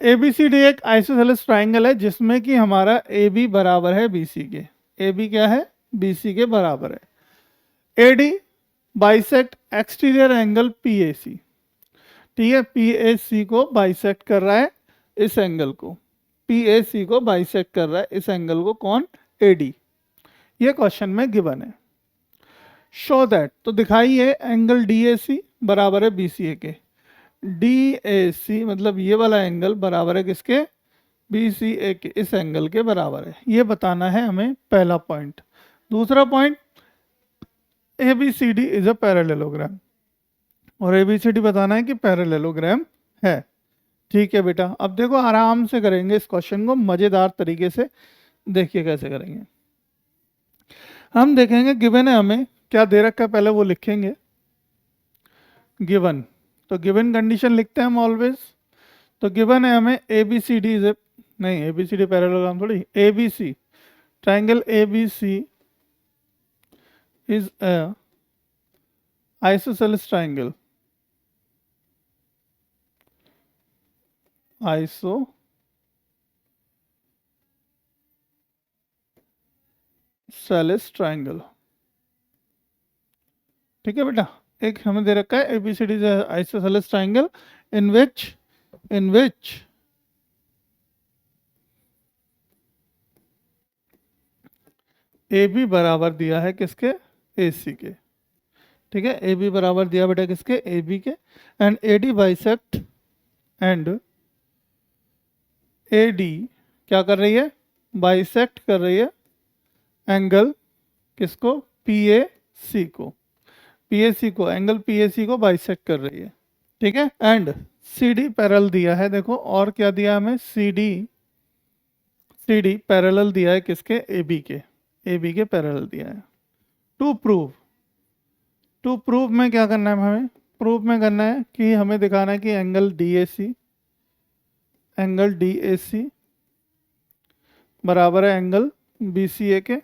ABCD एक isosceles triangle है जिसमें कि हमारा AB बराबर है BC के। AB क्या है? BC के बराबर है। AD bisect exterior angle PAC। ठीक है, PAC को बाइसेक्ट कर रहा है इस एंगल को, PAC को बाइसेक्ट कर रहा है इस एंगल को, कौन? AD। ये क्वेश्चन में गिवन है। शो दैट, तो दिखाइए एंगल DAC बराबर है BCA के। DAC मतलब ये वाला एंगल बराबर है किसके? BCA के, इस एंगल के बराबर है। ये बताना है हमें, पहला पॉइंट। दूसरा point, ABCD is a parallelogram, और ABCD बताना है कि पैरेललोग्राम है। ठीक है बेटा, अब देखो आराम से करेंगे इस क्वेश्चन को मजेदार तरीके से। देखिए कैसे करेंगे। हम देखेंगे गिवन है, हमें क्या दे रखा है पहले वो लिखेंगे। गिवन, तो गिवन कंडीशन लिखते हैं हम ऑलवेज। तो गिवन है हमें ABCD इज ए, नहीं ABCD पैरेललोग्राम थोड़ी, ABC triangle ABC is a isosceles triangle, isosceles triangle. ठीक है बेटा, एक हमें दे रखा है ABCD is a isosceles triangle in which AB बराबर दिया है किसके? AC के। ठीक है, AB बराबर दिया बेटा किसके? AB के। And AD bisect, and AD क्या कर रही है? बाइसेक्ट कर रही है एंगल किसको? PAC को। PAC को, एंगल PAC को बाइसेक्ट कर रही है। ठीक है, एंड CD पैरेलल दिया है। देखो और क्या दिया हमें? CD पैरेलल दिया है किसके? AB के। AB के पैरेलल दिया है। टू प्रूव में क्या करना है हमें? प्रूव में करना है कि हमें दिखाना है कि एंगल DAC बराबर है एंगल BCA के।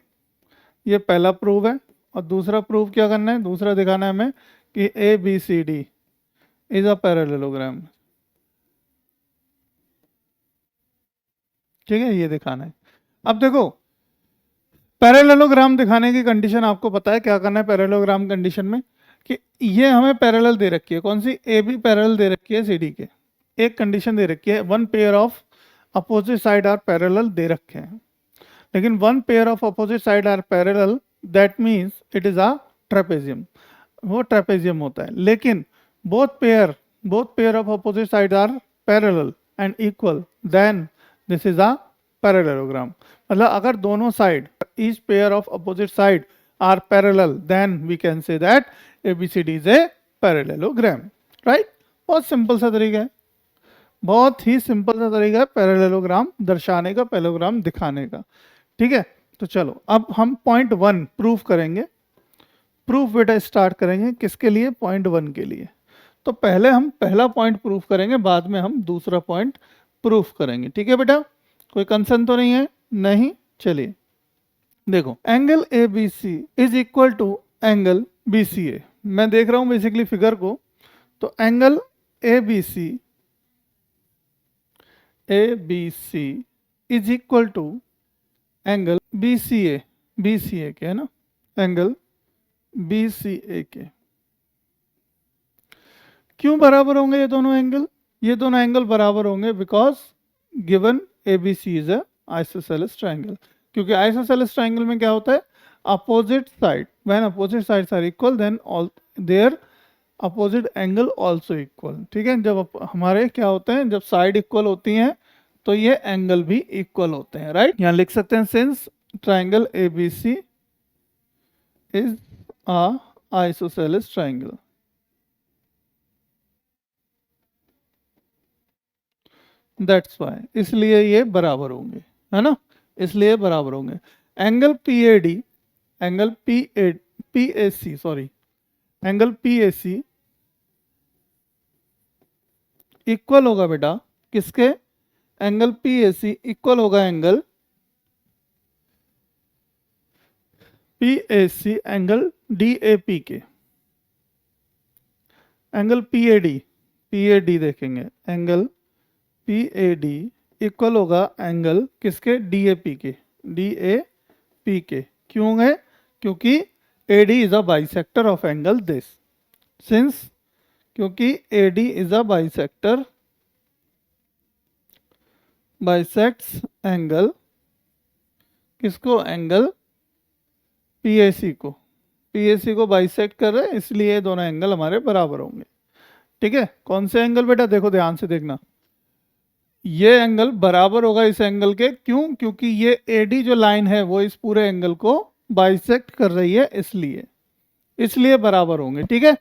ये पहला प्रूव है। और दूसरा प्रूव क्या करना है? दूसरा दिखाना है हमें कि ABCD इज अ पैरेललोग्राम। ठीक है, ये दिखाना है। अब देखो पैरेललोग्राम दिखाने की कंडीशन आपको पता है क्या करना है। पैरेललोग्राम कंडीशन में कि ये हमें पैरेलल दे रखी है, कौन सी? AB पैरेलल दे रखी है CD के। एक कंडीशन दे रखी है, one pair of opposite side are parallel दे रखे हैं। लेकिन one pair of opposite side are parallel, that means it is a trapezium, वो ट्रेपेजियम होता है। लेकिन both pair of opposite side are parallel and equal, then this is a parallelogram. मतलब अगर दोनों side, each pair of opposite side are parallel, then we can say that ABCD is a parallelogram. Right, बहुत simple सा तरीका है, बहुत ही simple सा तरीका है पैरेललोग्राम दर्शाने का, पैरेललोग्राम दिखाने का। ठीक है, तो चलो अब हम पॉइंट 1 प्रूफ करेंगे। प्रूफ बेटा स्टार्ट करेंगे किसके लिए? पॉइंट 1 के लिए। तो पहले हम पहला पॉइंट प्रूफ करेंगे, बाद में हम दूसरा पॉइंट प्रूफ करेंगे। ठीक है बेटा, कोई कंसर्न तो नहीं है? नहीं, चलिए देखो, angle ABC is equal to angle BCA। मैं देख रहा हूं बेसिकली फिगर को, तो angle ABC is equal to angle BCA के, है ना, एंगल BCA के। क्यों बराबर होंगे ये दोनों एंगल? ये दोनों एंगल बराबर होंगे because given ABC is a isosceles triangle. क्योंकि आइसोसेलेस ट्राइंगल में क्या होता है? Opposite side, when opposite sides are equal then all their opposite angle also equal. ठीक है, जब हमारे क्या होते हैं, जब साइड इक्वल होती हैं तो ये एंगल भी इक्वल होते हैं। राइट, यहाँ लिख सकते हैं since triangle ABC is a isosceles triangle, that's why, इसलिए ये बराबर होंगे, है ना, इसलिए बराबर होंगे। Angle PAC sorry, angle PAC equal होगा बेटा किसके? एंगल PAC इक्वल होगा एंगल PAC एंगल DAP के। एंगल PAD देखेंगे, angle P A D equal होगा एंगल किसके, डी ए पी के, डी ए पी के। क्यों है, क्योंकि A D is a bisector of angle this, since क्योंकि A D is a bisector, bisects angle किसको, एंगल पीएसी को, पीएसी को बाइसेक्ट कर रहे हैं, इसलिए ये दोनों एंगल हमारे बराबर होंगे। ठीक है, कौन से एंगल बेटा, देखो ध्यान से देखना, ये एंगल बराबर होगा इस एंगल के, क्यों, क्योंकि ये एडी जो लाइन है वो इस पूरे एंगल को बाइसेक्ट कर रही है, इसलिए बराबर होंगे। ठीक है,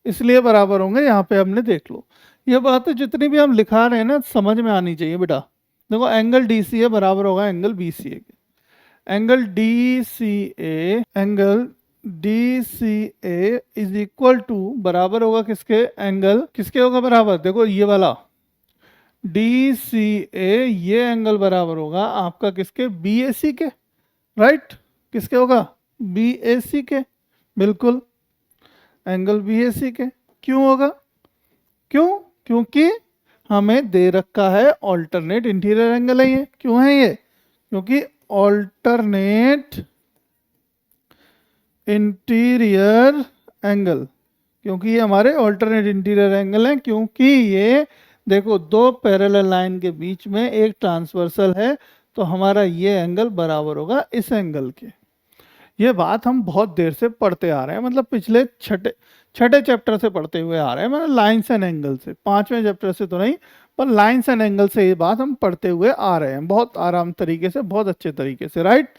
इसलिए बराबर होंगे, यहाँ पे हमने देख लो। ये बातें जितनी भी हम लिखा रहे हैं ना समझ में आनी चाहिए बेटा। देखो एंगल डी सी ए बराबर होगा एंगल बी सी ए के, angle D C A is equal to बराबर होगा किसके, एंगल किसके होगा बराबर, देखो ये वाला डी सी ए, ये एंगल बराबर होगा आपका किसके, बी ए सी के, राइट, किसके होगा, बी ए सी के, बिल्कुल एंगल बी ए सी के। क्यों होगा, क्यों, क्योंकि हमें दे रखा है ऑल्टरनेट इंटीरियर एंगल है ये। क्यों है ये, क्योंकि ऑल्टरनेट इंटीरियर एंगल, क्योंकि ये हमारे ऑल्टरनेट इंटीरियर एंगल हैं, क्योंकि ये देखो दो पैरेलल लाइन के बीच में एक ट्रांसवर्सल है, तो हमारा ये एंगल बराबर होगा इस एंगल के। ये बात हम बहुत देर से पढ़ते आ रहे हैं, मतलब पिछले छठे चैप्टर से पढ़ते हुए आ रहे हैं, मतलब लाइन्स एंड एंगल से, 5वें चैप्टर से तो नहीं, पर लाइन्स एंड एंगल से ये बात हम पढ़ते हुए आ रहे हैं, बहुत आराम तरीके से, बहुत अच्छे तरीके से, राइट।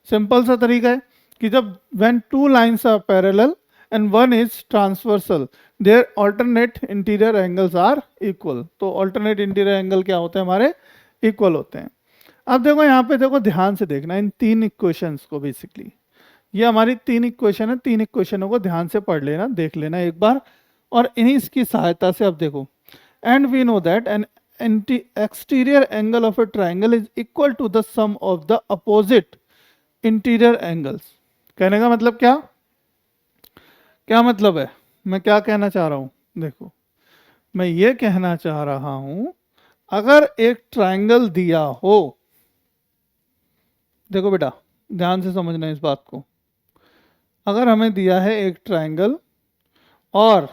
सिंपल सा तरीका है कि जब when two lines are parallel and one is transversal, their alternate interior angles are equal। तो alternate interior angle क्या होते हैं हमारे, इक्वल होते हैं। अब देखो यहाँ पे देखो ध्यान से देखना इन तीन इक्वेशंस को, बेसिकली ये हमारी तीन इक्वेशन है, तीन इक्वेशनों को ध्यान से पढ़ लेना, देख लेना एक बार, और इन्हीं की सहायता से अब देखो, and we know that an exterior angle of a triangle is equal to the sum of the opposite interior angles. कहने का मतलब क्या, क्या मतलब है, मैं क्या कहना चाह रहा हूं, देखो मैं ये कहना चाह रहा हूं, अगर एक ट्रायंगल दिया हो, देखो बेटा ध्यान से समझना इस बात को, अगर हमें दिया है एक ट्रायंगल और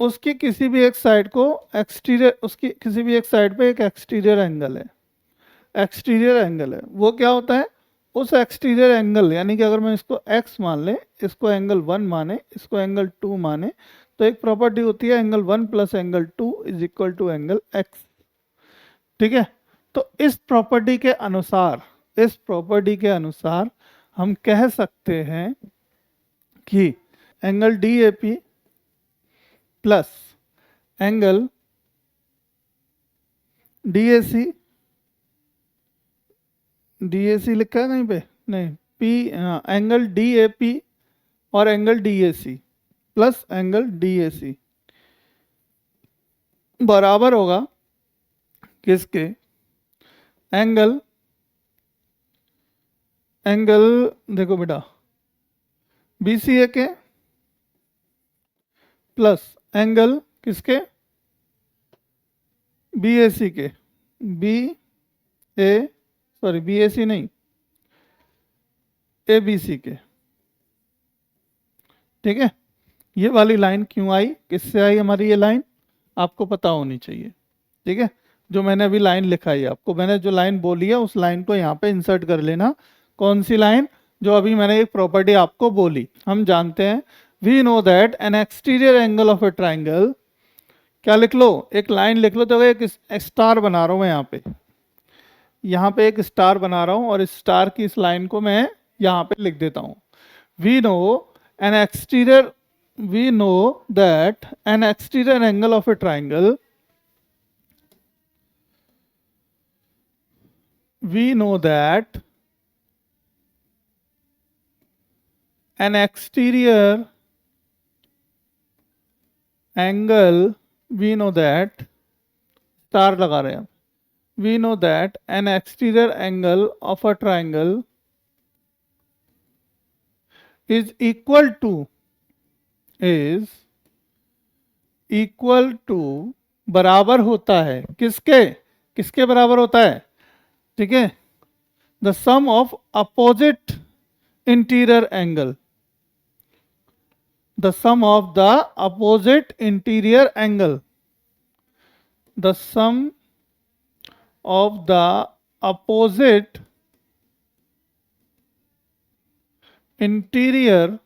उसकी किसी भी एक साइड को एक्सटीरियर, उसकी किसी भी एक साइड पे एक एक्सटीरियर एंगल है, एक्सटीरियर एंगल है, वो क्या होता है, उस एक्सटीरियर एंगल, यानी कि अगर मैं इसको x मान ले, इसको एंगल 1 माने, इसको एंगल 2 माने, तो एक प्रॉपर्टी होती है angle 1 plus angle 2 is equal to angle x। ठीक है, तो इस प्रॉपर्टी के अनुसार, इस प्रॉपर्टी के अनुसार हम कह सकते हैं कि angle D A P plus angle D A C, D A C लिखा है कहीं पे, नहीं, P, angle D A P और angle D A C plus angle D A C बराबर होगा किसके, एंगल, एंगल देखो बेटा बी सी ए के प्लस एंगल किसके, बी ए सी के, बी ए सॉरी बी ए सी नहीं, ए बी सी के। ठीक है, ये वाली लाइन क्यों आई, किससे आई हमारी ये लाइन, आपको पता होनी चाहिए। ठीक है, जो मैंने अभी लाइन लिखा है आपको, मैंने जो लाइन बोली है उस लाइन को यहाँ पे इंसर्ट कर लेना। कौन सी लाइन, जो अभी मैंने एक प्रॉपर्टी आपको बोली। हम जानते हैं, we know that an exterior angle of a triangle, क्या लिख लो, एक लाइन लिख लो, तो एक स्टार बना रहा हूँ मैं यहाँ पे एक स्टार बना रहा हूँ, और इस स्टार की इस लाइन को मैं यहाँ पे लिख देता हूँ। We know an exterior, we know that an exterior angle of a triangle, we know that an exterior angle, we know that, star लगा रहे हैं, we know that an exterior angle of a triangle is equal to बराबर होता है किसके, किसके बराबर होता है, ठीक है, the sum of opposite interior angle, the sum of the opposite interior angle, the sum of the opposite interior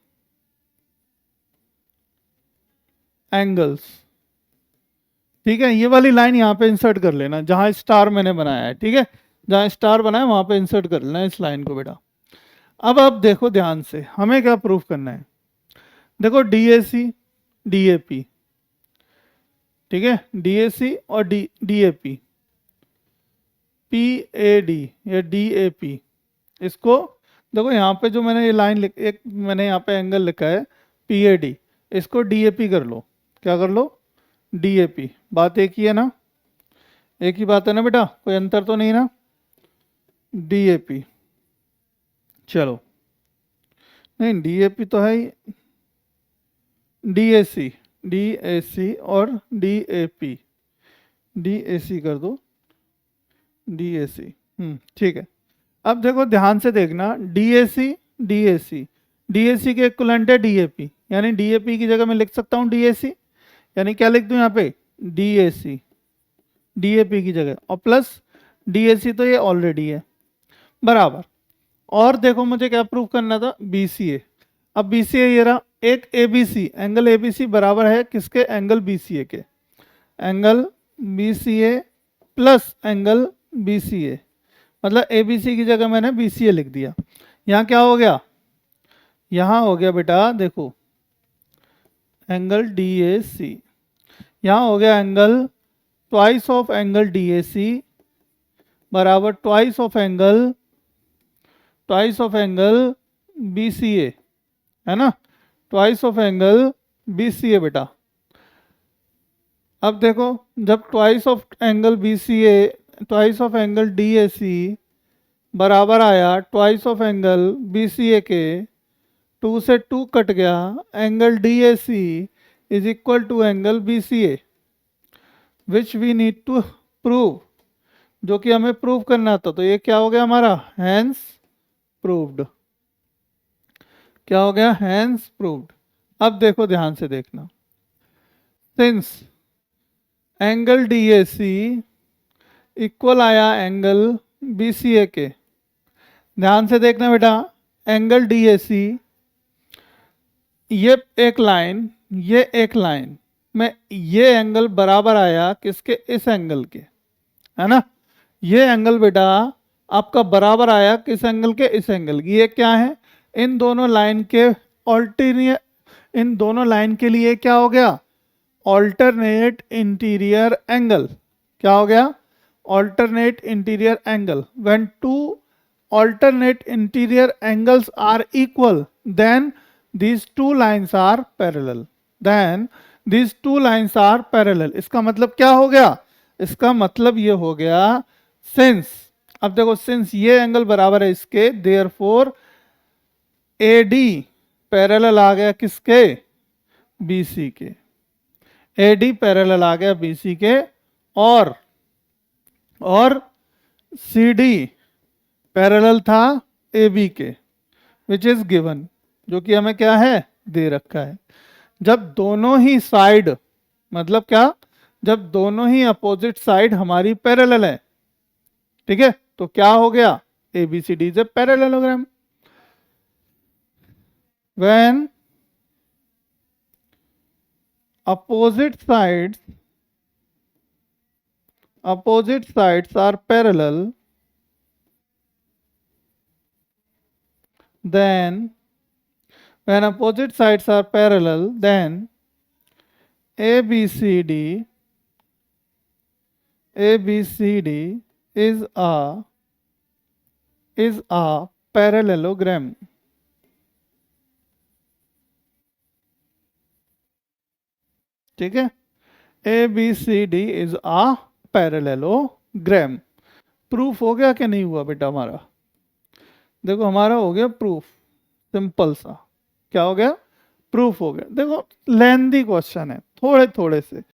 angles. ठीक है, ये वाली लाइन यहाँ पे इंसर्ट कर लेना जहां स्टार मैंने बनाया है, ठीक है, जहां स्टार बनाया वहां पे इंसर्ट कर लेना इस लाइन को बेटा। अब देखो ध्यान से, हमें क्या प्रूफ करना है, देखो डीएसी डीएपी, ठीक है, डीएसी और डीएपी, पीएडी या डीएपी, इसको देखो यहाँ पे जो मैंने ये लाइन एक मैंने यहाँ पे एंगल लिखा है पीएडी, इसको डीएपी कर लो, क्या कर लो, डीएपी। बात एक ही है ना, एक ही बात है ना बेटा, कोई अंतर तो नहीं ना, डीएपी। चलो, नहीं डीएपी तो है ही, डीएसी, डीएसी और डीएपी, डीएसी कर दो, डीएसी, ठीक है। अब देखो ध्यान से देखना, डीएसी डीएसी, डीएसी के इक्विवेलेंट है डीएपी, यानी डीएपी की जगह मैं लिख सकता हूँ डीएसी, यानी क्या लिख दूं यहाँ पे, डीएसी, डीएपी की जगह, और प्लस डीएसी तो ये ऑलरेडी है, बराबर। और देखो मुझे क्या प्रूव करना था, बीसीए। अब बीसीए ये रहा, एक एबीसी, एंगल एबीसी बराबर है किसके, एंगल बीसीए के, angle BCA plus angle BCA, मतलब एबीसी की जगह मैंने बीसीए लिख दिया। यहाँ क्या हो गया, यहाँ हो गया बेटा देखो एंगल डीएसी, यहाँ हो गया angle twice of angle DAC बराबर ट्वाइस ऑफ एंगल बीसीए, है ना, ट्वाइस ऑफ एंगल बीसीए बेटा। अब देखो जब twice of angle BCA, twice of angle DAC बराबर आया ट्वाइस ऑफ एंगल बीसीए के, 2 से 2 कट गया, angle DAC is equal to angle BCA, which we need to prove, जो कि हमें प्रूव करना था। तो ये क्या हो गया हमारा, हैंस प्रूव्ड, क्या हो गया, हैंस प्रूव्ड। अब देखो ध्यान से देखना, सिंस एंगल डीएसी इक्वल आया एंगल बीसीए के, ध्यान से देखना बेटा, एंगल डीएसी, ये एक लाइन, ये एक लाइन में ये एंगल बराबर आया किसके, इस एंगल के, है ना, ये एंगल बेटा आपका बराबर आया किस एंगल के, इस एंगल की। ये क्या है, इन दोनों लाइन के ऑल्टरनेट, इन दोनों लाइन के लिए क्या हो गया, ऑल्टरनेट इंटीरियर एंगल, क्या हो गया, alternate interior angle. When two alternate interior angles are equal, then these two lines are parallel, then these two lines are parallel। इसका मतलब क्या हो गया, इसका मतलब ये हो गया since, अब देखो since ये एंगल बराबर है इसके, therefore AD पैरेलल आ गया किसके, BC के, AD पैरेलल आ गया BC के, और CD पैरेलल था AB के, विच इज गिवन, जो कि हमें क्या है, दे रखा है। जब दोनों ही साइड, मतलब क्या, जब दोनों ही अपोजिट साइड हमारी पैरेलल है, ठीक है, तो क्या हो गया, ABCD is a parallelogram. When opposite sides are parallel, then when opposite sides are parallel, then ABCD is a parallelogram, ठीक है, ABCD is a parallelogram। Proof हो गया कि नहीं हुआ बेटा हमारा, देखो हमारा हो गया प्रूफ, सिंपल सा, क्या हो गया, प्रूफ हो गया। देखो लेंथी क्वेश्चन है, थोड़े थोड़े से,